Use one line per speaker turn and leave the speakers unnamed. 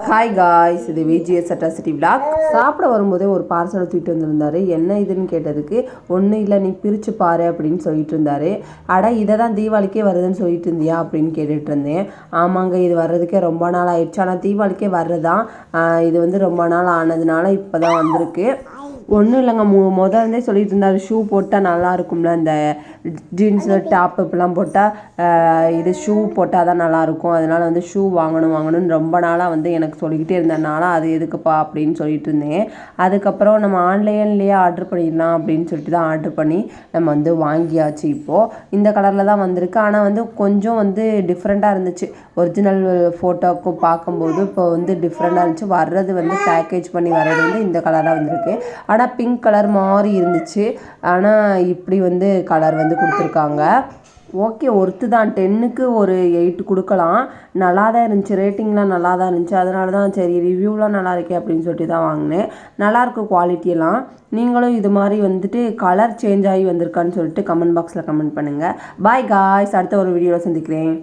Hi guys, இது VGS atrocity vlog. சாப்பிட வரும்போதே ஒரு பார்சல் தூக்கிட்டு வந்திருந்தாரு. என்ன இதுன்னு கேட்டதுக்கு ஒன்றும் இல்லை, நீ பிரித்து பாரு அப்படின்னு சொல்லிட்டு இருந்தாரு. அட, இதை தான் தீபாவளிக்கே வருதுன்னு சொல்லிட்டு இருந்தியா அப்படின்னு கேட்டுட்டு இருந்தேன். ஆமாங்க, இது வர்றதுக்கே ரொம்ப நாள் ஆயிடுச்சு. ஆனால் தீபாவளிக்கே வர்றதான். இது வந்து ரொம்ப நாள் ஆனதுனால இப்போ தான் வந்திருக்கு. ஒன்றும் இல்லைங்க, முதல்ல சொல்லிட்டு இருந்தார் ஷூ போட்டால் நல்லா இருக்கும்ல, இந்த ஜீன்ஸு டாப் இப்பெல்லாம் போட்டால் இது ஷூ போட்டால் தான் நல்லாயிருக்கும், அதனால் வந்து ஷூ வாங்கணும்னு ரொம்ப நாளாக வந்து எனக்கு சொல்லிக்கிட்டே இருந்ததுனால அது எதுக்குப்பா அப்படின்னு சொல்லிட்டு இருந்தேன். அதுக்கப்புறம் நம்ம ஆன்லைன்லேயே ஆர்டர் பண்ணிடலாம் அப்படின்னு சொல்லிட்டு தான் ஆர்டர் பண்ணி நம்ம வந்து வாங்கியாச்சு. இப்போது இந்த கலரில் தான் வந்திருக்கு. ஆனால் வந்து கொஞ்சம் வந்து டிஃப்ரெண்ட்டாக இருந்துச்சு. ஒரிஜினல் ஃபோட்டோவுக்கும் பார்க்கும்போது இப்போ வந்து டிஃப்ரெண்ட்டாக இருந்துச்சு. வர்றது வந்து பேக்கேஜ் பண்ணி வர்றது வந்து இந்த கலராக வந்திருக்கு. ஆனால் பிங்க் கலர் மாதிரி இருந்துச்சு. ஆனால் இப்படி வந்து கலர் வந்து கொடுத்துருக்காங்க. ஓகே, ஒர்த்து தான். 10க்கு ஒரு 8 கொடுக்கலாம். நல்லா தான் இருந்துச்சு, ரேட்டிங்லாம் நல்லா தான் இருந்துச்சு. அதனால தான் சரி ரிவ்யூலாம் நல்லா இருக்கே அப்படின்னு சொல்லிட்டு தான் வாங்கினேன். நல்லாயிருக்கு குவாலிட்டியெல்லாம். நீங்களும் இது மாதிரி வந்துட்டு கலர் சேஞ்ச் ஆகி வந்திருக்கான்னு சொல்லிட்டு கமெண்ட் பாக்ஸில் கமெண்ட் பண்ணுங்கள். பாய் காய்ஸ், அடுத்த ஒரு வீடியோவில் சந்திக்கிறேன்.